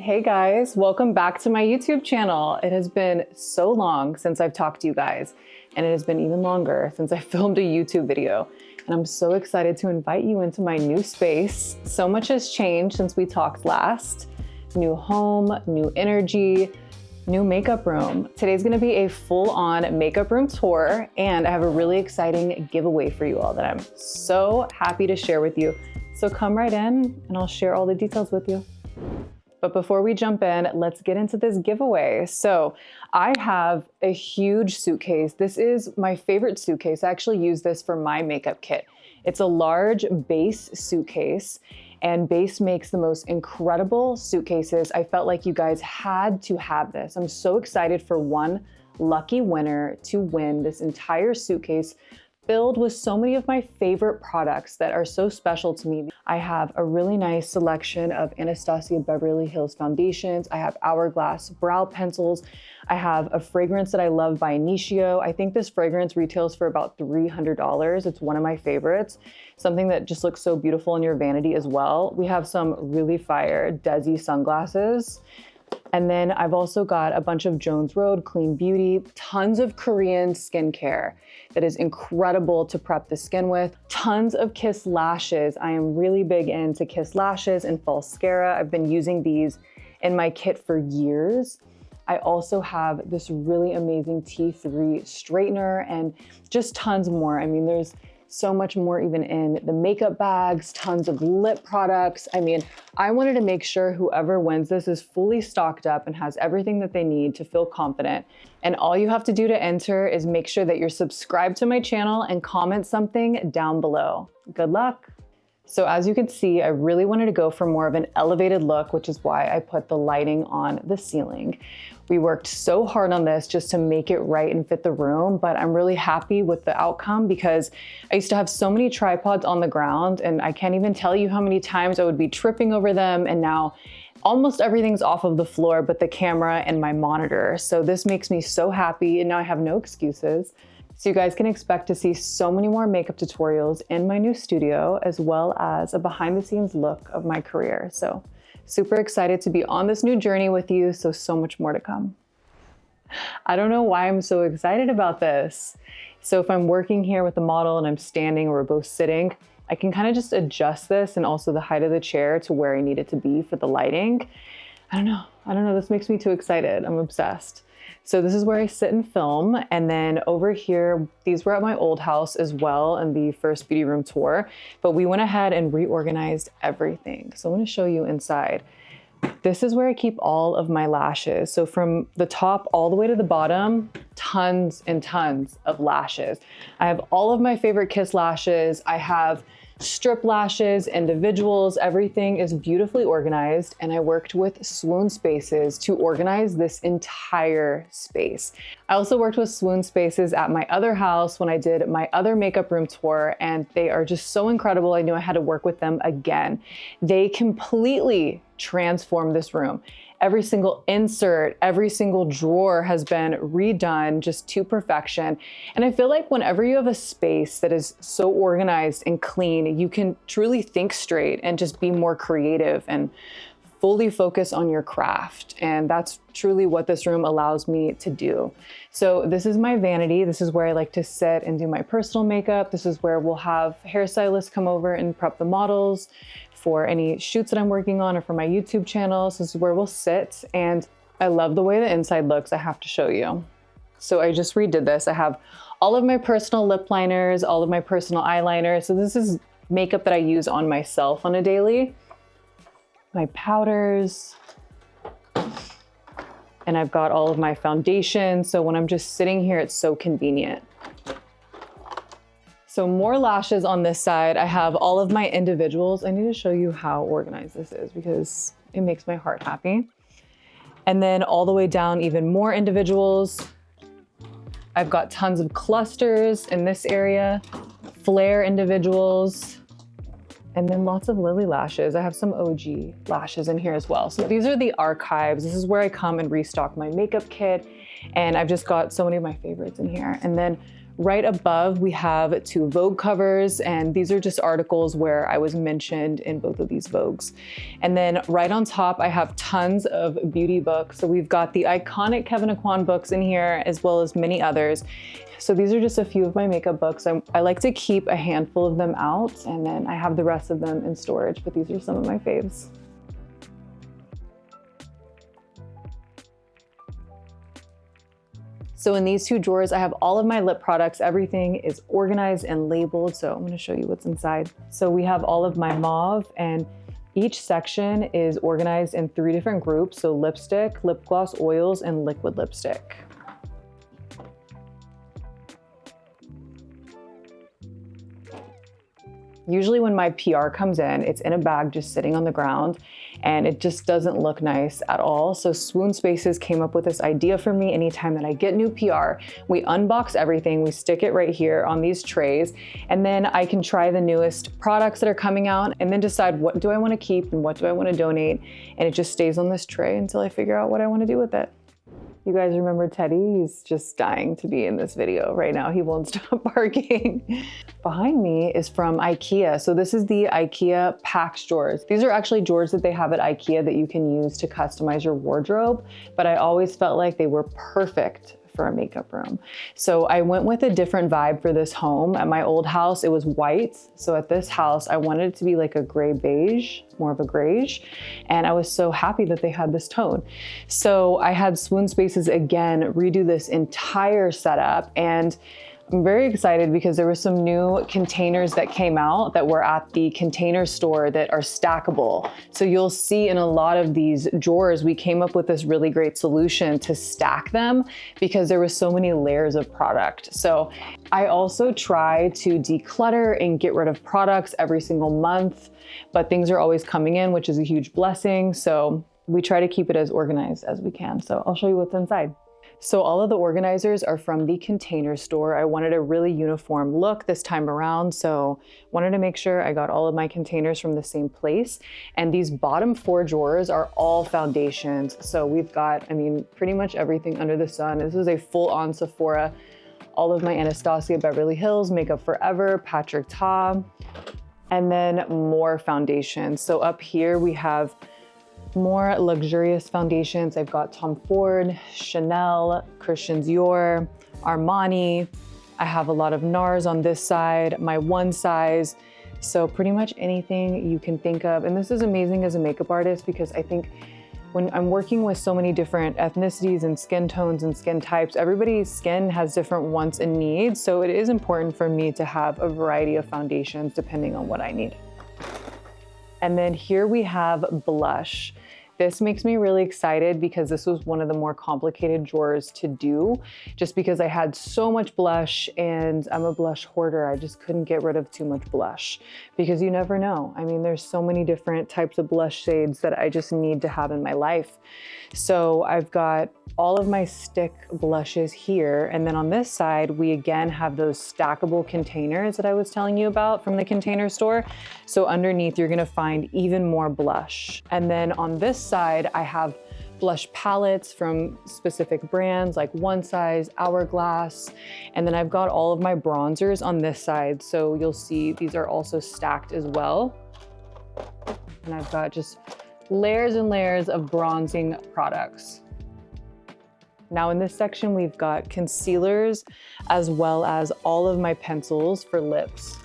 Hey guys, welcome back to my YouTube channel. It has been so long since I've talked to you guys, and it has been even longer since I filmed a YouTube video. And I'm so excited to invite you into my new space. So much has changed since we talked last. New home, new energy, new makeup room. Today's gonna be a full-on makeup room tour, and I have a really exciting giveaway for you all that I'm so happy to share with you. So come right in and I'll share all the details with you. But before we jump in, let's get into this giveaway. So I have a huge suitcase. This is my favorite suitcase. I actually use this for my makeup kit. It's a large base suitcase, and Base makes the most incredible suitcases. I felt like you guys had to have this. I'm so excited for one lucky winner to win this entire suitcase filled with so many of my favorite products that are so special to me. I have a really nice selection of Anastasia Beverly Hills foundations. I have Hourglass brow pencils. I have a fragrance that I love by Initio. I think this fragrance retails for about $300. It's one of my favorites. Something that just looks so beautiful in your vanity as well. We have some really fire Desi sunglasses. And then I've also got a bunch of Jones Road Clean Beauty, tons of Korean skincare that is incredible to prep the skin with, tons of Kiss lashes. I am really big into Kiss lashes and falscara. I've been using these in my kit for years. I also have this really amazing T3 straightener and just tons more. I mean, there's so much more even in the makeup bags, tons of lip products. I mean, I wanted to make sure whoever wins this is fully stocked up and has everything that they need to feel confident. And all you have to do to enter is make sure that you're subscribed to my channel and comment something down below. Good luck. So as you can see, I really wanted to go for more of an elevated look, which is why I put the lighting on the ceiling. We worked so hard on this just to make it right and fit the room, but I'm really happy with the outcome because I used to have so many tripods on the ground and I can't even tell you how many times I would be tripping over them, and now almost everything's off of the floor but the camera and my monitor. So this makes me so happy, and now I have no excuses. So you guys can expect to see so many more makeup tutorials in my new studio, as well as a behind the scenes look of my career. So super excited to be on this new journey with you. So much more to come. I don't know why I'm so excited about this. So if I'm working here with the model and I'm standing or we're both sitting, I can kind of just adjust this and also the height of the chair to where I need it to be for the lighting. I don't know, this makes me too excited. I'm obsessed. So this is where I sit and film. And then over here, these were at my old house as well in the first beauty room tour, but we went ahead and reorganized everything. So I'm gonna show you inside. This is where I keep all of my lashes. So from the top all the way to the bottom, tons and tons of lashes. I have all of my favorite Kiss lashes. I have strip lashes, individuals, everything is beautifully organized. And I worked with SWOON SPACES to organize this entire space. I also worked with SWOON SPACES at my other house when I did my other makeup room tour, and they are just so incredible. I knew I had to work with them again. They completely transformed this room. Every single insert, every single drawer has been redone just to perfection. And I feel like whenever you have a space that is so organized and clean, you can truly think straight and just be more creative and fully focus on your craft. And that's truly what this room allows me to do. So this is my vanity. This is where I like to sit and do my personal makeup. This is where we'll have hairstylists come over and prep the models for any shoots that I'm working on or for my YouTube channel. So this is where we'll sit. And I love the way the inside looks. I have to show you. So I just redid this. I have all of my personal lip liners, all of my personal eyeliners. So this is makeup that I use on myself on a daily. My powders. And I've got all of my foundation. So when I'm just sitting here, it's so convenient. So more lashes on this side. I have all of my individuals. I need to show you how organized this is because it makes my heart happy. And then all the way down, even more individuals. I've got tons of clusters in this area, flare individuals, and then lots of lily lashes. I have some OG lashes in here as well. So these are the archives. This is where I come and restock my makeup kit. And I've just got so many of my favorites in here. And then Right above, we have 2 Vogue covers, and these are just articles where I was mentioned in both of these Vogues. And then right on top, I have tons of beauty books. So we've got the iconic Kevyn Aucoin books in here, as well as many others. So these are just a few of my makeup books. I like to keep a handful of them out, and then I have the rest of them in storage, but these are some of my faves. So in these 2 drawers, I have all of my lip products. Everything is organized and labeled. So I'm gonna show you what's inside. So we have all of my mauve, and each section is organized in 3 different groups. So lipstick, lip gloss, oils, and liquid lipstick. Usually when my PR comes in, it's in a bag just sitting on the ground, and it just doesn't look nice at all. So Swoon Spaces came up with this idea for me. Anytime that I get new PR, we unbox everything, we stick it right here on these trays, and then I can try the newest products that are coming out and then decide what do I want to keep and what do I want to donate. And it just stays on this tray until I figure out what I want to do with it. You guys remember Teddy? He's just dying to be in this video right now. He won't stop barking. Behind me is from IKEA. So this is the IKEA Pax drawers. These are actually drawers that they have at IKEA that you can use to customize your wardrobe, but I always felt like they were perfect for a makeup room. So I went with a different vibe for this home. At my old house, it was white. So at this house, I wanted it to be like a gray beige, more of a grayish. And I was so happy that they had this tone. So I had Swoon Spaces again redo this entire setup, and I'm very excited because there were some new containers that came out that were at the Container Store that are stackable. So you'll see in a lot of these drawers, we came up with this really great solution to stack them because there was so many layers of product. So I also try to declutter and get rid of products every single month, but things are always coming in, which is a huge blessing. So we try to keep it as organized as we can. So I'll show you what's inside. So all of the organizers are from the Container Store. I wanted a really uniform look this time around, so wanted to make sure I got all of my containers from the same place. And these bottom 4 drawers are all foundations. So we've got, I mean, pretty much everything under the sun. This is a full-on Sephora. All of my Anastasia Beverly Hills, Makeup Forever, Patrick Ta, and then more foundations. So up here we have more luxurious foundations. I've got Tom Ford, Chanel, Christian Dior, Armani. I have a lot of NARS on this side, my one size. So pretty much anything you can think of. And this is amazing as a makeup artist because I think when I'm working with so many different ethnicities and skin tones and skin types, everybody's skin has different wants and needs. So it is important for me to have a variety of foundations depending on what I need. And then here we have blush. This makes me really excited because this was one of the more complicated drawers to do, just because I had so much blush and I'm a blush hoarder. I just couldn't get rid of too much blush because you never know. I mean, there's so many different types of blush shades that I just need to have in my life. So I've got all of my stick blushes here. And then on this side, we again have those stackable containers that I was telling you about from the Container Store. So underneath, you're gonna find even more blush. And then on this side, I have blush palettes from specific brands like One Size, Hourglass. And then I've got all of my bronzers on this side. So you'll see these are also stacked as well. And I've got just layers and layers of bronzing products. Now in this section, we've got concealers as well as all of my pencils for lips.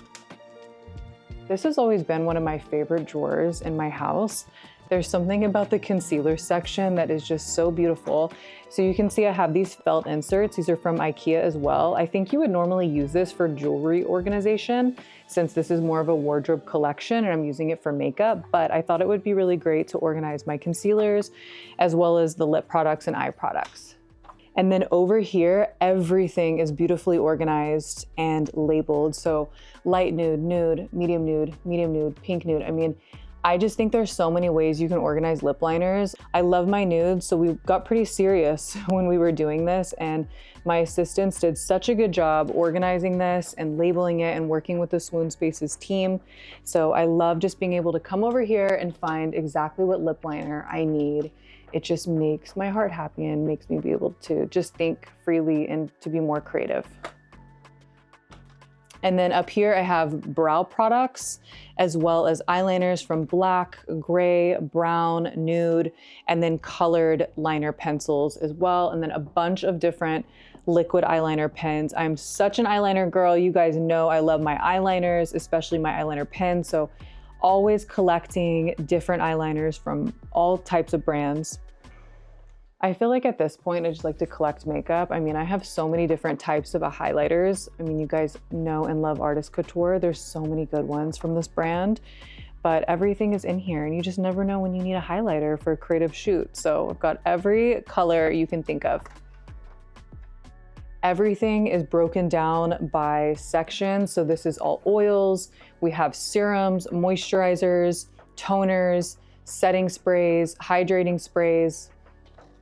This has always been one of my favorite drawers in my house. There's something about the concealer section that is just so beautiful. So you can see I have these felt inserts. These are from IKEA as well. I think you would normally use this for jewelry organization since this is more of a wardrobe collection and I'm using it for makeup, but I thought it would be really great to organize my concealers as well as the lip products and eye products. And then over here, everything is beautifully organized and labeled. So light nude, nude, medium nude, pink nude. I mean, I just think there's so many ways you can organize lip liners. I love my nudes, so we got pretty serious when we were doing this, and my assistants did such a good job organizing this and labeling it and working with the Swoon Spaces team. So I love just being able to come over here and find exactly what lip liner I need. It just makes my heart happy and makes me be able to just think freely and to be more creative. And then up here I have brow products as well as eyeliners from black, gray, brown, nude, and then colored liner pencils as well. And then a bunch of different liquid eyeliner pens. I'm such an eyeliner girl. You guys know I love my eyeliners, especially my eyeliner pens. So always collecting different eyeliners from all types of brands. I feel like at this point, I just like to collect makeup. I mean, I have so many different types of highlighters. I mean, you guys know and love Artist Couture. There's so many good ones from this brand, but everything is in here and you just never know when you need a highlighter for a creative shoot. So I've got every color you can think of. Everything is broken down by section. So this is all oils. We have serums, moisturizers, toners, setting sprays, hydrating sprays.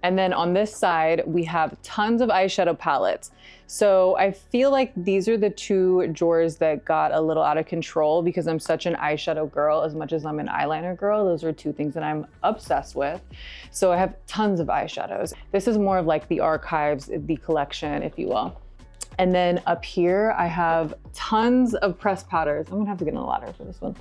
And then on this side, we have tons of eyeshadow palettes. So I feel like these are the two drawers that got a little out of control because I'm such an eyeshadow girl as much as I'm an eyeliner girl. Those are two things that I'm obsessed with. So I have tons of eyeshadows. This is more of like the archives, the collection, if you will. And then up here, I have tons of pressed powders. I'm gonna have to get a ladder for this one.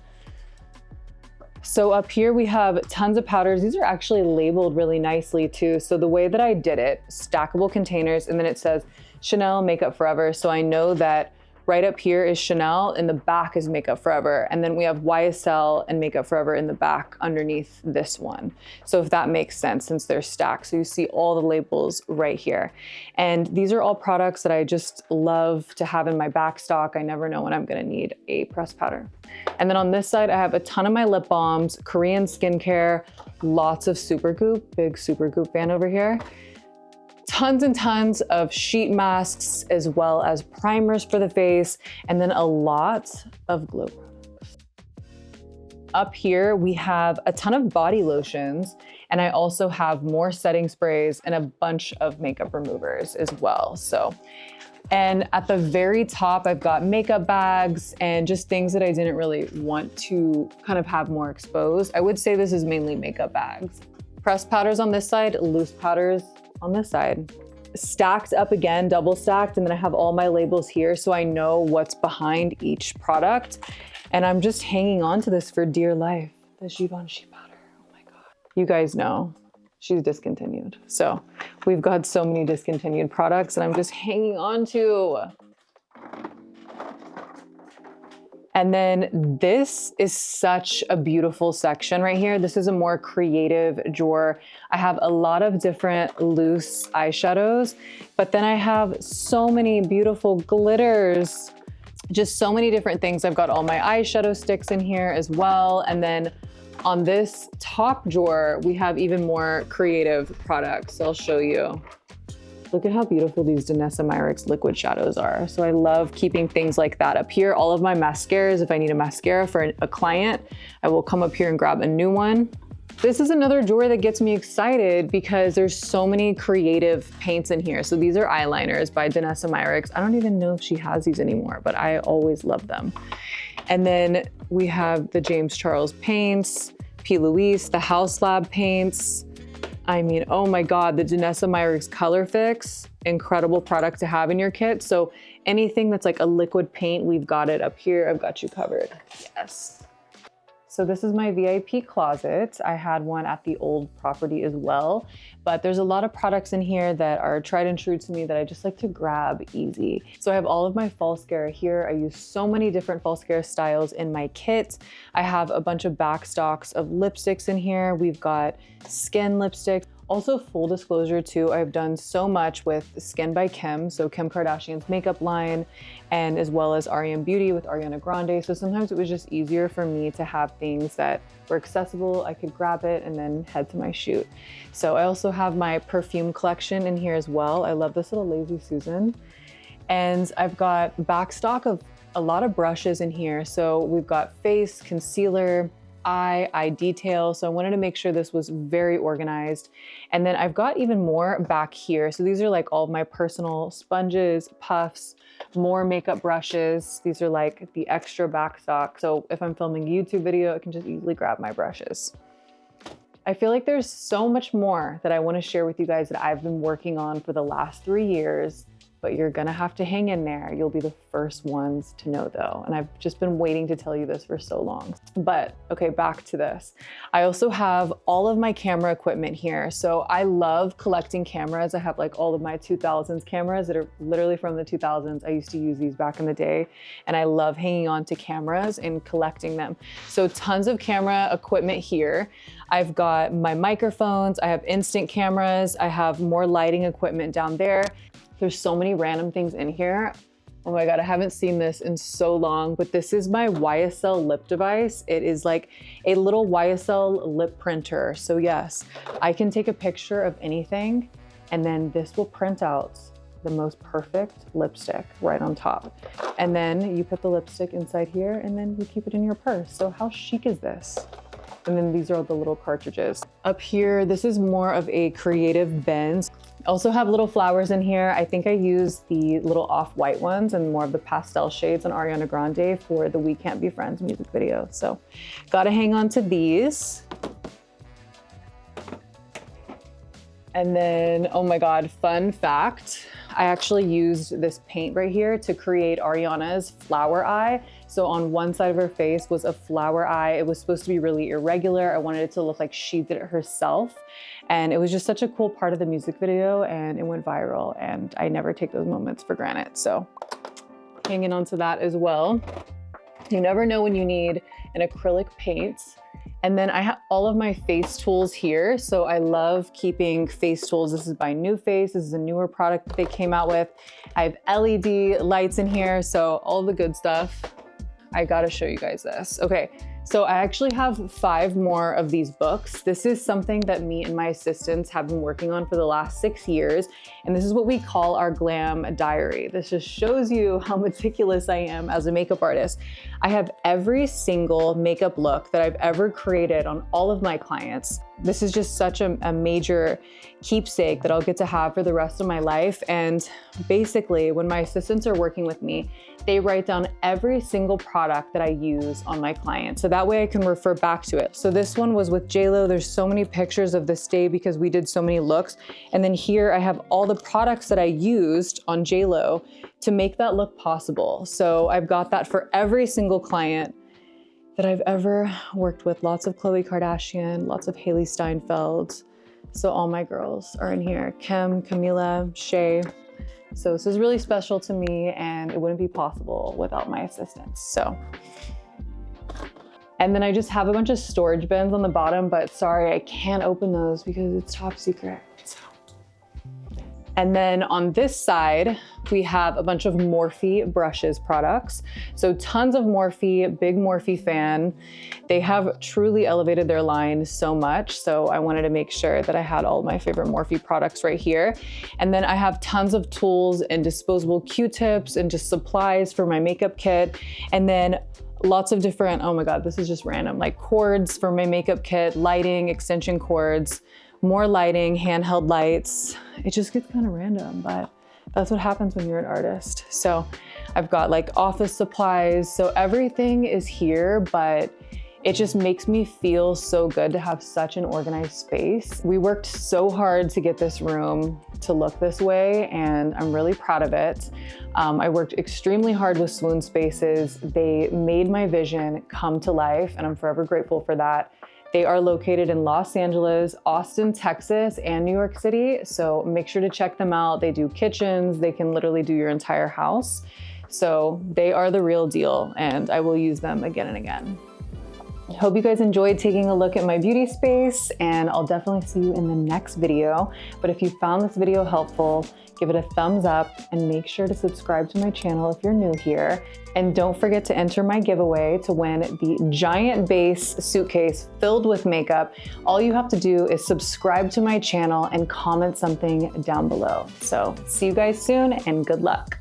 So up here we have tons of powders. These are actually labeled really nicely too. So the way that I did it, stackable containers, and then it says Chanel Makeup Forever. So I know that right up here is Chanel and the back is Makeup Forever. And then we have YSL and Makeup Forever in the back underneath this one. So if that makes sense, since they're stacked. So you see all the labels right here. And these are all products that I just love to have in my back stock. I never know when I'm gonna need a pressed powder. And then on this side, I have a ton of my lip balms, Korean skincare, lots of Supergoop, big Supergoop fan over here. Tons and tons of sheet masks as well as primers for the face, and then a lot of glow products. Up here, we have a ton of body lotions, and I also have more setting sprays and a bunch of makeup removers as well. And at the very top, I've got makeup bags and just things that I didn't really want to kind of have more exposed. I would say this is mainly makeup bags. Pressed powders on this side, loose powders on this side. Stacked up again, double stacked, and then I have all my labels here so I know what's behind each product. And I'm just hanging on to this for dear life. The Givenchy powder, oh my God. You guys know she's discontinued. So we've got so many discontinued products and I'm just hanging on to. And then this is such a beautiful section right here. This is a more creative drawer. I have a lot of different loose eyeshadows, but then I have so many beautiful glitters, just so many different things. I've got all my eyeshadow sticks in here as well. And then on this top drawer, we have even more creative products. So I'll show you. Look at how beautiful these Danessa Myricks liquid shadows are. So I love keeping things like that up here. All of my mascaras, if I need a mascara for a client, I will come up here and grab a new one. This is another drawer that gets me excited because there's so many creative paints in here. So these are eyeliners by Danessa Myricks. I don't even know if she has these anymore, but I always love them. And then we have the James Charles paints, P. Louise, the House Lab paints. I mean, oh my God, the Danessa Myricks Color Fix, incredible product to have in your kit. So anything that's like a liquid paint, we've got it up here. I've got you covered. Yes. So this is my VIP closet. I had one at the old property as well, but there's a lot of products in here that are tried and true to me that I just like to grab easy. So I have all of my fall mascara here. I use so many different fall mascara styles in my kit. I have a bunch of backstocks of lipsticks in here. We've got skin lipstick. Also, full disclosure too, I've done so much with Skin by Kim, so Kim Kardashian's makeup line, and as well as REM Beauty with Ariana Grande. So sometimes it was just easier for me to have things that were accessible. I could grab it and then head to my shoot. So I also have my perfume collection in here as well. I love this little Lazy Susan. And I've got backstock of a lot of brushes in here. So we've got face, concealer, eye detail. So I wanted to make sure this was very organized. And then I've got even more back here. So these are like all of my personal sponges, puffs, more makeup brushes. These are like the extra backstock. So if I'm filming a YouTube video, I can just easily grab my brushes. I feel like there's so much more that I want to share with you guys that I've been working on for the last 3 years. but you're gonna have to hang in there. You'll be the first ones to know though. And I've just been waiting to tell you this for so long. But okay, back to this. I also have all of my camera equipment here. So I love collecting cameras. I have like all of my 2000s cameras that are literally from the 2000s. I used to use these back in the day, and I love hanging on to cameras and collecting them. So tons of camera equipment here. I've got my microphones, I have instant cameras, I have more lighting equipment down there. There's so many random things in here. Oh my God, I haven't seen this in so long, but this is my YSL lip device. It is like a little YSL lip printer. So yes, I can take a picture of anything, and then this will print out the most perfect lipstick right on top. And then you put the lipstick inside here, and then you keep it in your purse. So how chic is this? And then these are all the little cartridges. Up here, this is more of a creative bin. I also have little flowers in here. I think I use the little off-white ones and more of the pastel shades on Ariana Grande for the We Can't Be Friends music video. So gotta hang on to these. And then, oh my God, fun fact. I actually used this paint right here to create Ariana's flower eye. So on one side of her face was a flower eye. It was supposed to be really irregular. I wanted it to look like she did it herself. And it was just such a cool part of the music video, and it went viral, and I never take those moments for granted. So hanging on to that as well. You never know when you need an acrylic paint. And then I have all of my face tools here. So I love keeping face tools. This is by New Face. This is a newer product that they came out with. I have LED lights in here, so all the good stuff. I gotta show you guys this. Okay, so I actually have 5 more of these books. This is something that me and my assistants have been working on for the last 6 years. And this is what we call our Glam diary. This just shows you how meticulous I am as a makeup artist. I have every single makeup look that I've ever created on all of my clients. This is just such a major keepsake that I'll get to have for the rest of my life. And basically, when my assistants are working with me, they write down every single product that I use on my clients. So that way I can refer back to it. So this one was with JLo. There's so many pictures of this day because we did so many looks. And then here I have all the products that I used on JLo to make that look possible. So I've got that for every single client that I've ever worked with. Lots of Khloe Kardashian, lots of Hailey Steinfeld. So all my girls are in here. Kim, Camila, Shay. So this is really special to me, and it wouldn't be possible without my assistants. So, and then I just have a bunch of storage bins on the bottom, but sorry, I can't open those because it's top secret. So. And then on this side, we have a bunch of Morphe brushes products. So tons of Morphe, big Morphe fan. They have truly elevated their line so much. So I wanted to make sure that I had all of my favorite Morphe products right here. And then I have tons of tools and disposable Q-tips and just supplies for my makeup kit. And then lots of different, oh my God, this is just random, like cords for my makeup kit, lighting, extension cords, more lighting, handheld lights. It just gets kind of random, but that's what happens when you're an artist. So I've got like office supplies. So everything is here, but it just makes me feel so good to have such an organized space. We worked so hard to get this room to look this way, and I'm really proud of it. I worked extremely hard with SWOON Spaces. They made my vision come to life, and I'm forever grateful for that. They are located in Los Angeles, Austin, Texas, and New York City. So make sure to check them out. They do kitchens. They can literally do your entire house. So they are the real deal, and I will use them again and again. I hope you guys enjoyed taking a look at my beauty space, and I'll definitely see you in the next video. But if you found this video helpful, give it a thumbs up and make sure to subscribe to my channel if you're new here. And don't forget to enter my giveaway to win the giant base suitcase filled with makeup. All you have to do is subscribe to my channel and comment something down below. So see you guys soon, and good luck.